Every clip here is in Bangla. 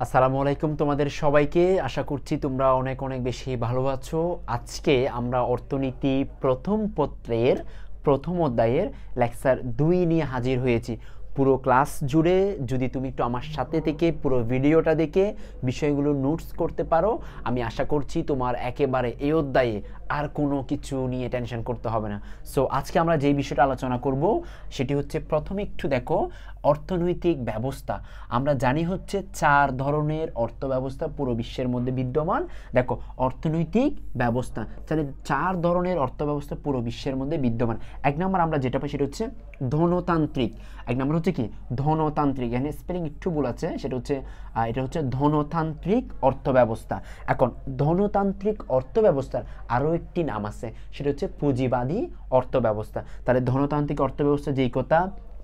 আসসালামু আলাইকুম তোমাদের সবাইকে। আশা করছি তোমরা অনেক অনেক বেশি ভালো আছো। আজকে আমরা অর্থনীতি প্রথম পত্রের প্রথম অধ্যায়ের লেকচার 2 নিয়ে হাজির হয়েছি। পুরো ক্লাস জুড়ে যদি তুমি একটু আমার সাথে থেকে পুরো ভিডিওটা দেখে বিষয়গুলো নোটস করতে পারো, আমি আশা করছি তোমার একেবারে এই অধ্যায়ে আর কোনো কিছু নিয়ে টেনশন করতে হবে না। সো আজকে আমরা যেই বিষয়টা আলোচনা করব সেটি হচ্ছে, প্রথমে একটু দেখো অর্থনৈতিক ব্যবস্থা। আমরা জানি হচ্ছে 4 ধরনের অর্থ ব্যবস্থা পুরো বিশ্বের মধ্যে বিদ্যমান। দেখো অর্থনৈতিক ব্যবস্থা, তাহলে 4 ধরনের অর্থ ব্যবস্থা পুরো বিশ্বের মধ্যে বিদ্যমান। এক নম্বর আমরা যেটা পাই সেটা হচ্ছে ধনতান্ত্রিক। এক নম্বর হচ্ছে কি ধনতান্ত্রিক, এখানে স্পেলিং একটু ভুল আছে, সেটা হচ্ছে এটা হচ্ছে ধনতান্ত্রিক অর্থ ব্যবস্থা। এখন ধনতান্ত্রিক অর্থ ব্যবস্থার আরও একটি নাম আছে, সেটা হচ্ছে পুঁজিবাদী অর্থ ব্যবস্থা। তাহলে ধনতান্ত্রিক অর্থ ব্যবস্থা যেই কথা,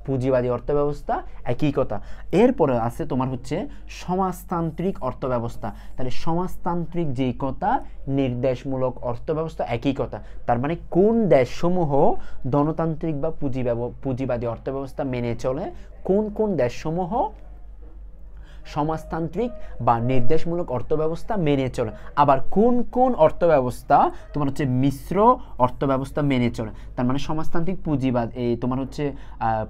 পুঁজিবাদী অর্থ ব্যবস্থা একই কথা। এরপরে আছে তোমার হচ্ছে সমাজতান্ত্রিক অর্থ ব্যবস্থা। তাহলে সমাজতান্ত্রিক যেই কথা, নির্দেশমূলক অর্থ ব্যবস্থা একই কথা। তার মানে কোন দেশসমূহ ধনতান্ত্রিক বা পুঁজিবাদী অর্থ ব্যবস্থা মেনে চলে, কোন কোন দেশসমূহ সমাজতান্ত্রিক বা নির্দেশমূলক অর্থব্যবস্থা মেনে চলে, আবার কোন কোন অর্থব্যবস্থা তোমার হচ্ছে মিশ্র অর্থব্যবস্থা মেনে চলে। তার মানে সমাজতান্ত্রিক পুঁজিবাদ, এই তোমার হচ্ছে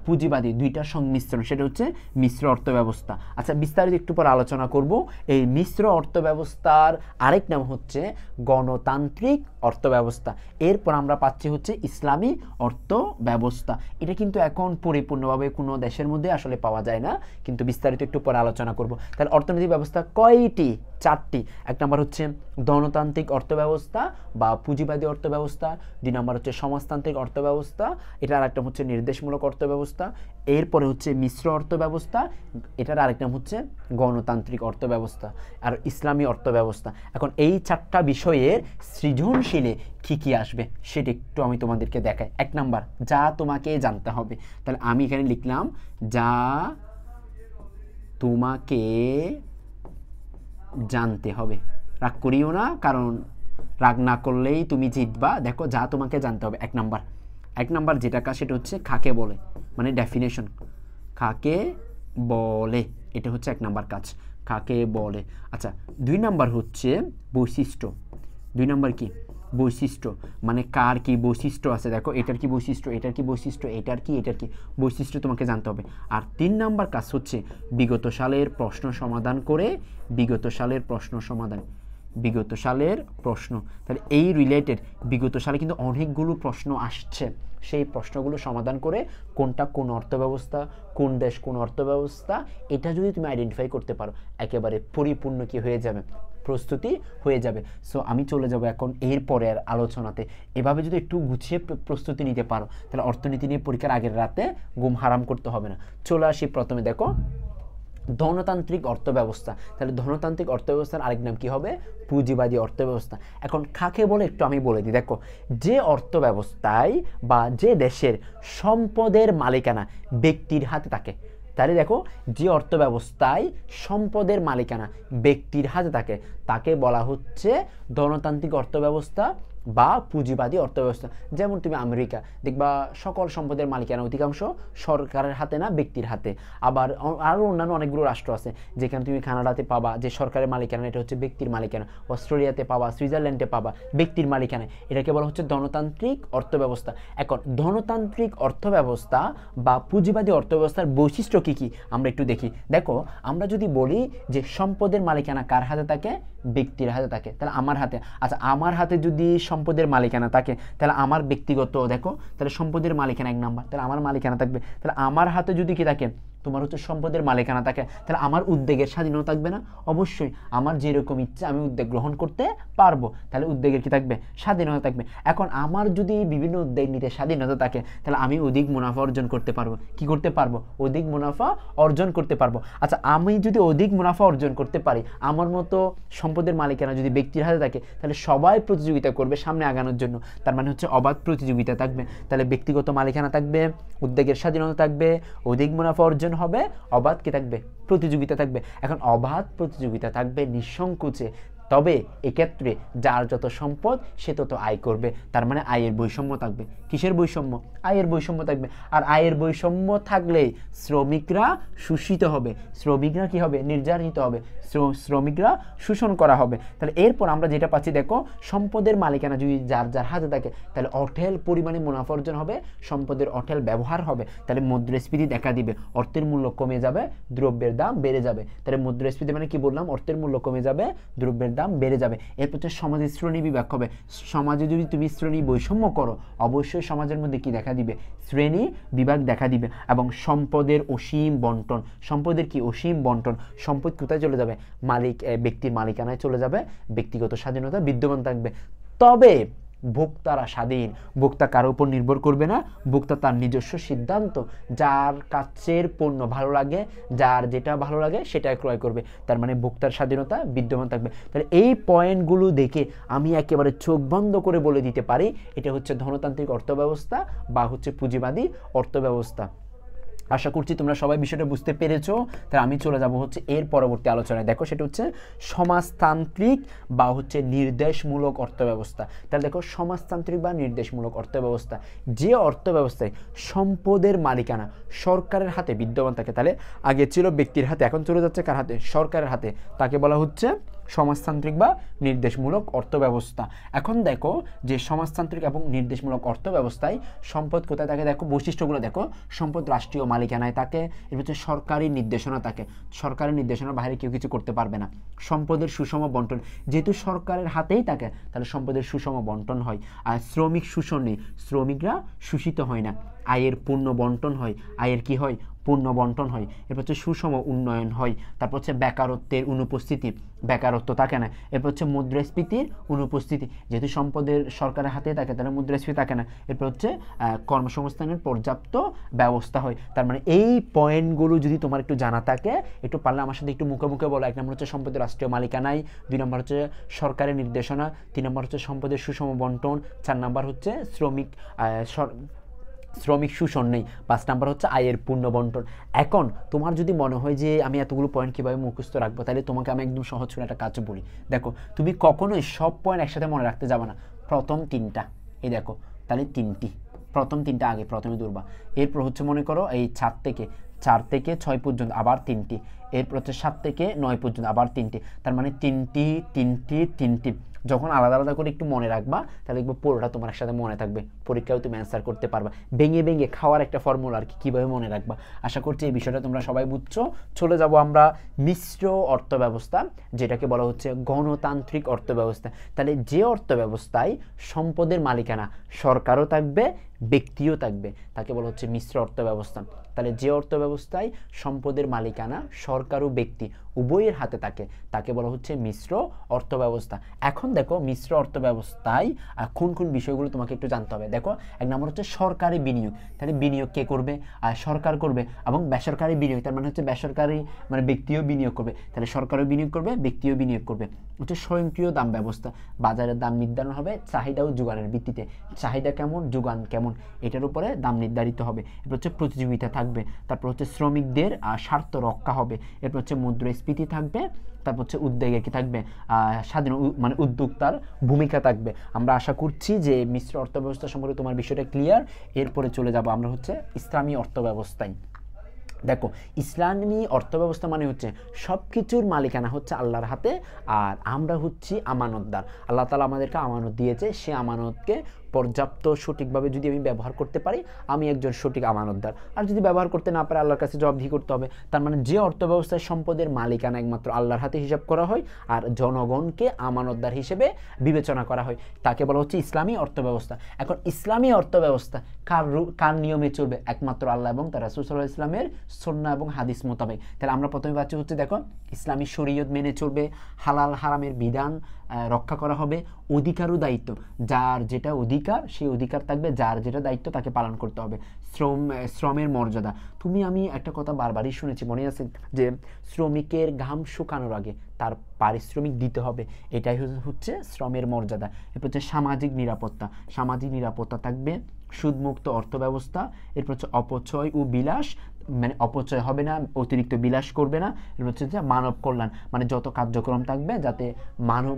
পুঁজিবাদী দুইটার সংমিশ্রণ, সেটা হচ্ছে মিশ্র অর্থব্যবস্থা। আচ্ছা, বিস্তারিত একটু পর আলোচনা করব। এই মিশ্র অর্থব্যবস্থার আরেক নাম হচ্ছে গণতান্ত্রিক অর্থব্যবস্থা। এরপর আমরা পাচ্ছি হচ্ছে ইসলামী অর্থ ব্যবস্থা। এটা কিন্তু এখন পরিপূর্ণভাবে কোনো দেশের মধ্যে আসলে পাওয়া যায় না, কিন্তু বিস্তারিত একটু পরে আলোচনা করব। তাহলে অর্থনৈতিক ব্যবস্থা কয়টি? 4টি। এক নম্বর হচ্ছে ধনতান্ত্রিক অর্থ ব্যবস্থা বা পুঁজিবাদী অর্থ ব্যবস্থা, 2 নম্বর হচ্ছে সমাজতান্ত্রিক অর্থ ব্যবস্থা, এটার আরেকটা হচ্ছে নির্দেশমূলক অর্থ ব্যবস্থা, এরপরে হচ্ছে মিশ্র অর্থ ব্যবস্থা, এটার আরেক নাম হচ্ছে গণতান্ত্রিক অর্থ ব্যবস্থা, আর ইসলামী অর্থ ব্যবস্থা। এখন এই 4টা বিষয়ের সৃজনশীলে কি কি আসবে সেটা একটু আমি তোমাদেরকে দেখাই। এক নাম্বার, যা তোমাকে জানতে হবে। তাহলে আমি এখানে লিখলাম যা তোমাকে জানতে হবে। রাগ করিও না, কারণ রাগ না করলেই তুমি জিতবা। দেখো যা তোমাকে জানতে হবে, এক নাম্বার যেটা কাজ সেটা হচ্ছে কাকে বলে, মানে ডেফিনেশন, কাকে বলে, এটা হচ্ছে 1 নাম্বার কাজ, কাকে বলে। আচ্ছা, 2 নাম্বার হচ্ছে বৈশিষ্ট্য। 2 নাম্বার কি বৈশিষ্ট্য, মানে কার কি বৈশিষ্ট্য আছে। দেখো এটার কি বৈশিষ্ট্য, এটার কি বৈশিষ্ট্য, এটার কি বৈশিষ্ট্য তোমাকে জানতে হবে। আর 3 নাম্বার কাজ হচ্ছে বিগত সালের প্রশ্ন সমাধান করে, বিগত সালের প্রশ্ন সমাধান, বিগত সালের প্রশ্ন। তাহলে এই রিলেটেড বিগত সালে কিন্তু অনেকগুলো প্রশ্ন আসছে, সেই প্রশ্নগুলো সমাধান করে কোনটা কোন অর্থব্যবস্থা, কোন দেশ কোন অর্থব্যবস্থা, এটা যদি তুমি আইডেন্টিফাই করতে পারো, একেবারে পরিপূর্ণ কি হয়ে যাবে, প্রস্তুতি হয়ে যাবে। সো আমি চলে যাব এখন এর পরের আলোচনাতে। এভাবে যদি একটু গুছিয়ে প্রস্তুতি নিতে পারো, তাহলে অর্থনীতি নিয়ে পরীক্ষার আগের রাতে ঘুম হারাম করতে হবে না। চলে আসি প্রথমে, দেখো ধনতান্ত্রিক অর্থব্যবস্থা। তাহলে ধনতান্ত্রিক অর্থব্যবস্থার আরেক নাম কি হবে? পুঁজিবাদী অর্থব্যবস্থা। এখন কাকে বলে একটু আমি বলে দিই। দেখো, যে অর্থব্যবস্থায় বা যে দেশের সম্পদের মালিকানা ব্যক্তির হাতে থাকে, তাহলে দেখো যে অর্থব্যবস্থায় সম্পদের মালিকানা ব্যক্তির হাতে থাকে তাকে বলা হচ্ছে ধনতান্ত্রিক অর্থব্যবস্থা বা পুঁজিবাদী অর্থব্যবস্থা। যেমন তুমি আমেরিকা দেখবা, সকল সম্পদের মালিকানা অধিকাংশ সরকারের হাতে না, ব্যক্তির হাতে। আবার আরও অন্যান্য অনেকগুলো রাষ্ট্র আছে যেখানে তুমি কানাডাতে পাবা যে সরকারের মালিকানা, এটা হচ্ছে ব্যক্তির মালিকানা। অস্ট্রেলিয়াতে পাবা, সুইজারল্যান্ডে পাবা ব্যক্তির মালিকানা। এটাকে বলা হচ্ছে ধনতান্ত্রিক অর্থব্যবস্থা। এখন ধনতান্ত্রিক অর্থব্যবস্থা বা পুঁজিবাদী অর্থব্যবস্থার বৈশিষ্ট্য কী কী আমরা একটু দেখি। দেখো, আমরা যদি বলি যে সম্পদের মালিকানা কার হাতে থাকে, ব্যক্তির হাতে থাকে, তাহলে আমার হাতে। আচ্ছা, আমার হাতে যদি সম্পদের মালিকানা থাকে, তাহলে আমার ব্যক্তিগত, দেখো তাহলে সম্পদের মালিকানা 1 নাম্বার, তাহলে আমার মালিকানা থাকবে। তাহলে আমার হাতে যদি কি থাকে, তোমার হচ্ছে সম্পদের মালিকানা থাকে, তাহলে আমার উদ্যোগের স্বাধীনতা থাকবে না? অবশ্যই, আমার যেরকম ইচ্ছা আমি উদ্যোগ গ্রহণ করতে পারবো, তাহলে উদ্যোগের কি থাকবে, স্বাধীনতা থাকবে। এখন আমার যদি বিভিন্ন উদ্যোগ নিতে স্বাধীনতা থাকে, তাহলে আমি অধিক মুনাফা অর্জন করতে পারবো। কি করতে পারবো? অধিক মুনাফা অর্জন করতে পারবো। আচ্ছা, আমি যদি অধিক মুনাফা অর্জন করতে পারি, আমার মতো সম্পদের মালিকানা যদি ব্যক্তির হাতে থাকে, তাহলে সবাই প্রতিযোগিতা করবে সামনে আগানোর জন্য। তার মানে হচ্ছে অবাধ প্রতিযোগিতা থাকবে। তাহলে ব্যক্তিগত মালিকানা থাকবে, উদ্যোগের স্বাধীনতা থাকবে, অধিক মুনাফা অর্জন হবে, অবাধ কি থাকবে, প্রতিযোগিতা থাকবে। এখন অবাধ প্রতিযোগিতা থাকবে নিঃসংকোচে, তবে এক্ষেত্রে যার যত সম্পদ সে তত আয় করবে, তার মানে আয়ের বৈষম্য থাকবে। কিসের বৈষম্য? আয়ের বৈষম্য থাকবে। আর আয়ের বৈষম্য থাকলে শ্রমিকরা শোষিত হবে, শ্রমিকরা কি হবে? নির্যাতিত হবে, শ্রমিকরা শোষণ করা হবে। তাহলে এরপর আমরা যেটা পাচ্ছি দেখো, সম্পদের মালিকানা যদি যার যার হাতে থাকে তাহলে অঢেল পরিমাণে মুনাফা অর্জন হবে, সম্পদের অঢেল ব্যবহার হবে, তাহলে মুদ্রাস্ফীতি দেখা দিবে, অর্থের মূল্য কমে যাবে, দ্রব্যের দাম বেড়ে যাবে। তাহলে মুদ্রাস্ফীতি মানে কি বললাম? অর্থের মূল্য কমে যাবে, দ্রব্যের দাম বেড়ে যাবে। এরপর হচ্ছে সমাজের শ্রেণী বিভাগ হবে। সমাজে যদি তুমি শ্রেণী বৈষম্য করো অবশ্যই সমাজের মধ্যে কি দেখা দিবে? শ্রেণী বিভাগ দেখা দিবে। এবং সম্পদের অসীম বন্টন, সম্পদের কি? অসীম বন্টন। সম্পদ কোথায় চলে যাবে? ব্যক্তির মালিকানায় চলে যাবে, ব্যক্তিগত স্বাধীনতা বিদ্যমান থাকবে। তবে ভোক্তারা স্বাধীন, ভোক্তা কারো উপর নির্ভর করবে না, ভোক্তা তার নিজস্ব সিদ্ধান্ত, যার কাছের পণ্য ভালো লাগে, যার যেটা ভালো লাগে সেটাই ক্রয় করবে, তার মানে ভোক্তার স্বাধীনতা বিদ্যমান থাকবে। তাহলে এই পয়েন্টগুলো দেখে আমি একেবারে চোখ বন্ধ করে বলে দিতে পারি এটা হচ্ছে ধনতান্ত্রিক অর্থব্যবস্থা বা হচ্ছে পুঁজিবাদী অর্থব্যবস্থা। আশা করছি তোমরা সবাই বিষয়টা বুঝতে পেরেছো। তাহলে আমি চলে যাব হচ্ছে এর পরবর্তী আলোচনায়। দেখো সেটা হচ্ছে সমাজতান্ত্রিক বা হচ্ছে নির্দেশমূলক অর্থব্যবস্থা। তাহলে দেখো সমাজতান্ত্রিক বা নির্দেশমূলক অর্থব্যবস্থা, যে অর্থব্যবস্থায় সম্পদের মালিকানা সরকারের হাতে বিদ্যমান থাকে। তাহলে আগে ছিল ব্যক্তির হাতে, এখন চলে যাচ্ছে কার হাতে? সরকারের হাতে। তাকে বলা হচ্ছে সমাজতান্ত্রিক বা নির্দেশমূলক অর্থব্যবস্থা। এখন দেখো যে সমাজতান্ত্রিক এবং নির্দেশমূলক অর্থব্যবস্থায় সম্পদ কোথায় থাকে? দেখো বৈশিষ্ট্যগুলো দেখো, সম্পদ রাষ্ট্রীয় মালিকানায় থাকে, এর হচ্ছে সরকারি নির্দেশনা থাকে, সরকারি নির্দেশনার বাইরে কেউ কিছু করতে পারবে না। সম্পদের সুষম বন্টন, যেহেতু সরকারের হাতেই থাকে তাহলে সম্পদের সুষম বন্টন হয়। আর শ্রমিক শোষণ নেই, শ্রমিকরা শোষিত হয় না। আয়ের পূর্ণ বন্টন হয়, আয়ের কি হয়? পূর্ণ বন্টন হয়। এরপর হচ্ছে সুষম উন্নয়ন হয়। তারপর হচ্ছে বেকারত্বের অনুপস্থিতি, বেকারত্ব থাকে না। এরপর হচ্ছে মুদ্রাস্ফীতির অনুপস্থিতি, যেহেতু সম্পদের সরকারের হাতে থাকে তাহলে মুদ্রাস্ফীতি থাকে না। এরপর হচ্ছে কর্মসংস্থানের পর্যাপ্ত ব্যবস্থা হয়। তার মানে এই পয়েন্টগুলো যদি তোমার একটু জানা থাকে, একটু পারলে আমার সাথে একটু মুখে মুখে বলো। 1 নম্বর হচ্ছে সম্পদের রাষ্ট্রীয় মালিকানায়, 2 নম্বর হচ্ছে সরকারের নির্দেশনা, 3 নম্বর হচ্ছে সম্পদের সুষম বন্টন, 4 নম্বর হচ্ছে শ্রমিক শোষণ নেই, 5 নাম্বার হচ্ছে আয়ের পূর্ণ বন্টন। এখন তোমার যদি মনে হয় যে আমি এতগুলো পয়েন্ট কীভাবে মুখস্থ রাখবো, তাহলে তোমাকে আমি একদম সহজ করে একটা কাজ বলি। দেখো তুমি কখনোই সব পয়েন্ট একসাথে মনে রাখতে যাবে না, প্রথম 3টা এই দেখো, তাহলে 3টি, প্রথম 3টা আগে প্রথমে দূরবা। এরপর হচ্ছে মনে করো এই 4 থেকে 6 পর্যন্ত আবার 3টি, এরপর হচ্ছে 7 থেকে 9 পর্যন্ত আবার 3টি, তার মানে 3টি। যখন আলাদা আলাদা করে একটু মনে রাখবা তাহলে দেখবো পুরোটা তোমার একসাথে মনে থাকবে, পরীক্ষায় তুমি অ্যান্সার করতে পারবা। ভেঙে খাওয়ার একটা ফর্মুলা আর কি, কীভাবে মনে রাখবা। আশা করছি এই বিষয়টা তোমরা সবাই বুঝছো। চলে যাব আমরা মিশ্র অর্থব্যবস্থা, যেটাকে বলা হচ্ছে গণতান্ত্রিক অর্থব্যবস্থা। তাহলে যে অর্থব্যবস্থায় সম্পদের মালিকানা সরকারও থাকবে, ব্যক্তিও থাকবে, তাকে বলা হচ্ছে মিশ্র অর্থব্যবস্থা। তাহলে যে অর্থব্যবস্থায় সম্পদের মালিকানা সরকার ও ব্যক্তি উভয়ের হাতে থাকে তাকে বলা হচ্ছে মিশ্র অর্থব্যবস্থা। এখন দেখো মিশ্র অর্থব্যবস্থায় কোন কোন বিষয়গুলো তোমাকে একটু জানতে হবে। দেখো 1 নম্বর হচ্ছে সরকারি বিনিয়োগ। তাহলে বিনিয়োগ কে করবে? সরকার করবে। এবং বেসরকারি বিনিয়োগ, তার মানে হচ্ছে বেসরকারি মানে ব্যক্তিও বিনিয়োগ করবে, তাহলে সরকারও বিনিয়োগ করবে, ব্যক্তিও বিনিয়োগ করবে। হচ্ছে স্বয়ংক্রিয় দাম ব্যবস্থা, বাজারের দাম নির্ধারণ হবে চাহিদা ও যোগানের ভিত্তিতে, চাহিদা কেমন যোগান কেমন এটার উপরে দাম নির্ধারিত হবে। এরপর হচ্ছে প্রতিযোগিতা থাকবে, তারপর হচ্ছে শ্রমিকদের স্বার্থ রক্ষা হবে, এরপর হচ্ছে মুদ্রাস্ফীতি থাকবে, তারপর হচ্ছে উদ্যোগে কি থাকবে? স্বাধীন মানে উদ্যোক্তার ভূমিকা থাকবে। আমরা আশা করছি যে মিশ্র অর্থব্যবস্থা সম্পর্কে তোমার বিষয়টা ক্লিয়ার। এরপরে চলে যাব আমরা হচ্ছে ইসলামী অর্থব্যবস্থায়। দেখো ইসলামী অর্থব্যবস্থা মানে হচ্ছে সব কিছুর মালিকানা হচ্ছে আল্লাহর হাতে, আর আমরা হচ্ছি আমানতদার। আল্লাহ তাআলা আমাদেরকে আমানত দিয়েছে, সে আমানতকে পর্যাপ্ত সঠিকভাবে যদি আমি ব্যবহার করতে পারি আমি একজন সঠিক আমানতদার, আর যদি ব্যবহার করতে না পারে আল্লাহর কাছে জবাবদিহি করতে হবে। তার মানে যে অর্থব্যবস্থায় সম্পদের মালিকানা একমাত্র আল্লাহর হাতে হিসাব করা হয় আর জনগণকে আমানতদার হিসেবে বিবেচনা করা হয় তাকে বলা হচ্ছে ইসলামী অর্থব্যবস্থা। এখন ইসলামী অর্থব্যবস্থা কার নিয়মে চলবে? একমাত্র আল্লাহ এবং তার রাসূল সাল্লাল্লাহু আলাইহি ওয়াসাল্লামের সুন্নাহ এবং হাদিস মোতাবেক। তাহলে আমরা প্রথমে পাচ্ছি হচ্ছে দেখো ইসলামী শরীয়ত মেনে চলবে, হালাল হারামের বিধান রক্ষা করা হবে, অধিকার ও দায়িত্ব, যার যেটা অধিকার সেই অধিকার থাকবে, যার যেটা দায়িত্ব তাকে পালন করতে হবে। শ্রমের মর্যাদা, তুমি আমি একটা কথা বারবারই শুনেছি, মনে আছে যে শ্রমিকের ঘাম শুকানোর আগে তার পারিশ্রমিক দিতে হবে, এটাই হচ্ছে শ্রমের মর্যাদা। এরপর হচ্ছে সামাজিক নিরাপত্তা থাকবে, সুদমুক্ত অর্থব্যবস্থা, এরপর হচ্ছে অপচয় ও বিলাস মানে অপচয় হবে না, অতিরিক্ত বিলাস করবে না। এটা হচ্ছে যে মানব কল্যাণ, মানে যত কার্যক্রম থাকবে যাতে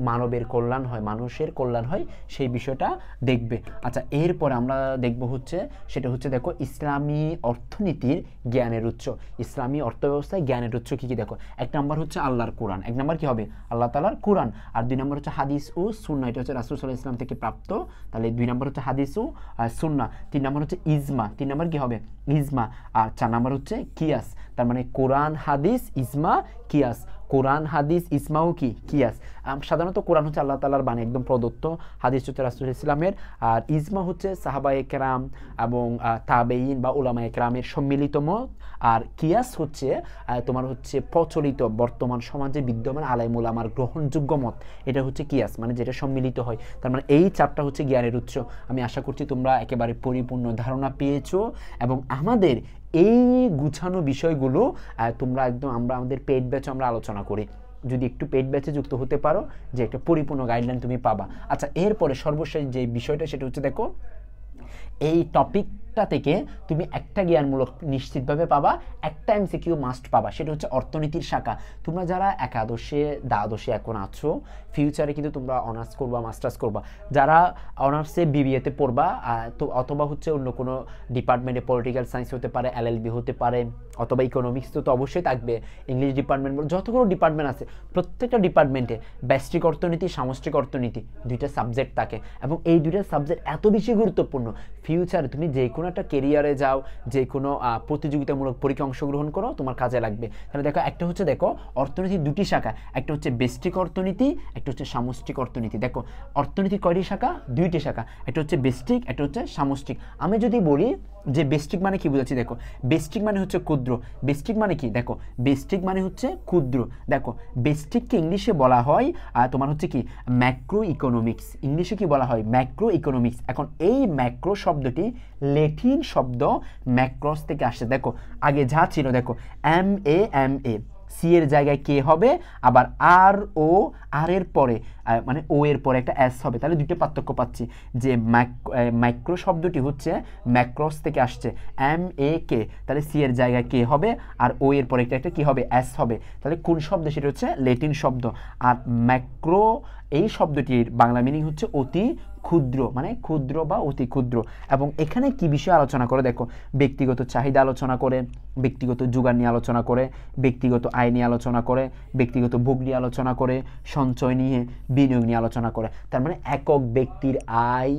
মানবের কল্যাণ হয়, মানুষের কল্যাণ হয়, সেই বিষয়টা দেখবে। আচ্ছা, এরপরে আমরা দেখব হচ্ছে সেটা হচ্ছে দেখো ইসলামী অর্থনীতির জ্ঞানের উৎস। ইসলামী অর্থব্যবস্থায় জ্ঞানের উৎস কী কী দেখো, এক নম্বর হচ্ছে আল্লাহর কোরআন, এক নম্বর কী হবে আল্লাহ তাআলার কোরআন, আর দুই নম্বর হচ্ছে হাদিস ও সুন্নাহ, এটা হচ্ছে রাসূল সাল্লাল্লাহু আলাইহি ওয়াসাল্লাম থেকে প্রাপ্ত, তাহলে দুই নম্বর হচ্ছে হাদিস ও সুন্নাহ, তিন নম্বর হচ্ছে ইজমা, তিন নম্বর কী হবে ইজমা, আর চার নম্বর হচ্ছে কিয়াস। তার মানে কোরআন হাদিস ইজমা কিয়াস, কোরআন হাদিস ইসমাও কি কিয়াস। সাধারণত কোরআন হচ্ছে আল্লাহ তাআলার বাণী একদম প্রদত্ত, হাদিস হচ্ছে রাসূল ইসলামের, আর ইজমা হচ্ছে সাহাবায়ে কেরাম এবং তাবেঈন বা উলামায়ে কেরামের সম্মিলিত মত, আর কিয়াস হচ্ছে তোমার হচ্ছে প্রচলিত বর্তমান সমাজে বিদ্যমান আলেম উলামার গ্রহণযোগ্য মত, এটা হচ্ছে কিয়াস, মানে যেটা সম্মিলিত হয়। তার মানে এই চারটা হচ্ছে জ্ঞানের উৎস। আমি আশা করছি তোমরা একেবারে পরিপূর্ণ ধারণা পেয়েছো, এবং আমাদের এই গুছানো বিষয়গুলো তোমরা একদম আমরা আমাদের পেইড ব্যাচে আমরা আলোচনা করি, যদি একটু পেইড ব্যাচে যুক্ত হতে পারো যে একটা পরিপূর্ণ গাইডলাইন তুমি পাবা। আচ্ছা, এরপরে সর্বশেষ যে বিষয়টা সেটা হচ্ছে দেখো এই টপিকটা থেকে তুমি একটা জ্ঞানমূলক নিশ্চিতভাবে পাবা, একটা এমসিকিউ মাস্ট পাবা, সেটা হচ্ছে অর্থনীতির শাখা। তোমরা যারা একাদশে দ্বাদশে এখন আছো, ফিউচারে কিন্তু তোমরা অনার্স করবা, মাস্টার্স করবা, যারা অনার্সে বিবিএতে পড়বা তো অথবা হচ্ছে অন্য কোনো ডিপার্টমেন্টে, পলিটিক্যাল সায়েন্স হতে পারে, এলএলবি হতে পারে, অথবা ইকোনমিক্স তো অবশ্যই থাকবে, ইংলিশ ডিপার্টমেন্ট, যতগুলো ডিপার্টমেন্ট আছে প্রত্যেকটা ডিপার্টমেন্টে ব্যষ্টিক অর্থনীতি, সামষ্টিক অর্থনীতি দুইটা সাবজেক্ট থাকে, এবং এই দুইটা সাবজেক্ট এত বেশি গুরুত্বপূর্ণ ফিউচারে তুমি যে কোনো একটা কেরিয়ারে যাও, যে কোনো প্রতিযোগিতামূলক পরীক্ষা অংশগ্রহণ করো, তোমার কাজে লাগবে। তাহলে দেখো একটা হচ্ছে দেখো অর্থনীতির দুটি শাখা, একটা হচ্ছে ব্যষ্টিক অর্থনীতি, একটা হচ্ছে সামষ্টিক অর্থনীতি। দেখো অর্থনীতি কয়টি শাখা, দুইটি শাখা, একটা হচ্ছে ব্যষ্টিক, একটা হচ্ছে সামষ্টিক। আমি যদি বলি যে ব্যষ্টিক মানে কি বুঝাচ্ছি, দেখো ব্যষ্টিক মানে হচ্ছে ক্ষুদ্র, ব্যষ্টিক মানে কি, দেখো ব্যষ্টিক মানে হচ্ছে ক্ষুদ্র। দেখো ব্যষ্টিককে ইংলিশে বলা হয় তোমার হচ্ছে কি ম্যাক্রো ইকোনমিক্স, ইংলিশে কি বলা হয় ম্যাক্রো ইকোনমিক্স। এখন এই ম্যাক্রো শব্দটি ল্যাটিন শব্দ ম্যাক্রোস থেকে আসছে। দেখো আগে যা ছিল, দেখো এম এ সি এর জায়গায় কে হবে, আবার আর ও, আর এর পরে মানে ও এর পরে একটা এস হবে, তাহলে দুটো পার্থক্য পাচ্ছি যে মাইক্রো শব্দটি হচ্ছে ম্যাক্রোস থেকে আসছে, এম এ কে, তাহলে সি এর জায়গায় কে হবে, আর ও এর পরে একটা কি হবে এস হবে, তাহলে কোন শব্দ, সেটা হচ্ছে ল্যাটিন শব্দ। আর ম্যাক্রো এই শব্দটির বাংলা মিনিং হচ্ছে অতি ক্ষুদ্র, মানে ক্ষুদ্র বা অতি ক্ষুদ্র। এবং এখানে কি বিষয় আলোচনা করে, দেখো ব্যক্তিগত চাহিদা আলোচনা করে, ব্যক্তিগত যোগান নিয়ে আলোচনা করে, ব্যক্তিগত আয় নিয়ে আলোচনা করে, ব্যক্তিগত ভোগ নিয়ে আলোচনা করে, সঞ্চয় নিয়ে, বিনিয়োগ নিয়ে আলোচনা করে। তার মানে একক ব্যক্তির আয়,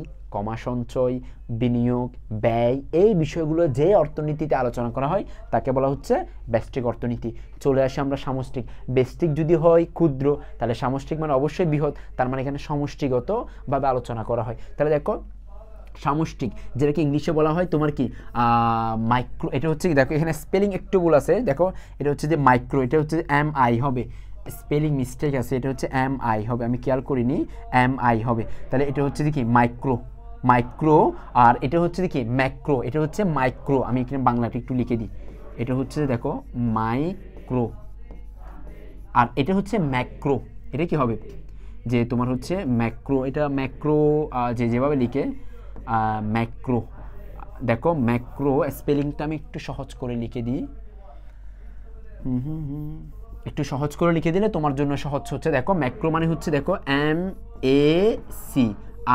সঞ্চয়, বিনিয়োগ, ব্যয়, এই বিষয়গুলো যে অর্থনীতিতে আলোচনা করা হয় তাকে বলা হচ্ছে ব্যষ্টিক অর্থনীতি। চলে আসে আমরা সামষ্টিক। ব্যষ্টিক যদি হয় ক্ষুদ্র, তাহলে সামষ্টিক মানে অবশ্যই বৃহৎ, তার মানে এখানে সমষ্টিগতভাবে আলোচনা করা হয়। তাহলে দেখো সামষ্টিক, যেটাকে ইংলিশে বলা হয় তোমার কি মাইক্রো, এটা হচ্ছে কি দেখো এখানে স্পেলিং একটু ভুল আছে, দেখো এটা হচ্ছে যে মাইক্রো, এটা হচ্ছে এম আই হবে, স্পেলিং মিস্টেক আছে, এটা হচ্ছে এম আই হবে, আমি খেয়াল করিনি, এম আই হবে, তাহলে এটা হচ্ছে কি মাইক্রো, আর এটা হচ্ছে কি ম্যাক্রো, এটা হচ্ছে মাইক্রো, আমি এখানে বাংলাটা একটু লিখে দিই, এটা হচ্ছে দেখো মাইক্রো, আর এটা হচ্ছে ম্যাক্রো, এটা কি হবে যে তোমার হচ্ছে ম্যাক্রো, এটা ম্যাক্রো যেভাবে লিখে ম্যাক্রো, দেখো ম্যাক্রো স্পেলিংটা আমি একটু সহজ করে লিখে দিই, একটু সহজ করে লিখে দিলে তোমার জন্য সহজ হচ্ছে। দেখো ম্যাক্রো মানে হচ্ছে দেখো এম এ সি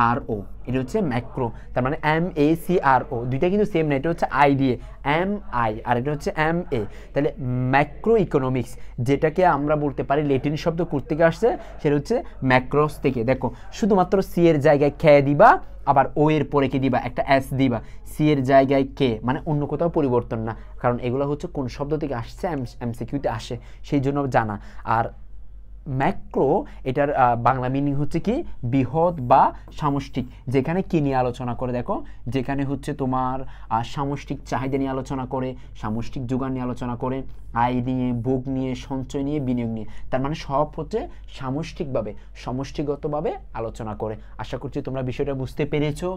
আর ও, এটা হচ্ছে ম্যাক্রো, তার মানে এম এ সি আর ও, দুইটা কিন্তু সেম না, এটা হচ্ছে আই দিয়ে এম আই, আর এটা হচ্ছে এম এ। তাহলে ম্যাক্রো ইকোনমিক্স, যেটাকে আমরা বলতে পারি ল্যাটিন শব্দ থেকে আসছে, সেটা হচ্ছে ম্যাক্রোস থেকে। দেখো শুধুমাত্র সি এর জায়গায় খেয়ে দিবা, আবার ও এর পরে কি দিবা একটা এস দিবা, সি এর জায়গায় কে, মানে অন্য কোথাও পরিবর্তন না, কারণ এগুলো হচ্ছে কোন শব্দ থেকে আসছে এমসিকিউতে আসে, সেই জন্য জানা। আর ম্যাক্রো এটার বাংলা মিনিং হচ্ছে কি বৃহৎ বা সামষ্টিক, যেখানে কি নিয়ে আলোচনা করে, দেখো যেখানে হচ্ছে তোমার সামষ্টিক চাহিদা নিয়ে আলোচনা করে, সামষ্টিক যোগান নিয়ে আলোচনা করে, আয় নিয়ে, ভোগ নিয়ে, সঞ্চয় নিয়ে, বিনিয়োগ নিয়ে, তার মানে সব হচ্ছে সামষ্টিকভাবে, সমষ্টিগতভাবে আলোচনা করে। আশা করছি তোমরা বিষয়টা বুঝতে পেরেছো।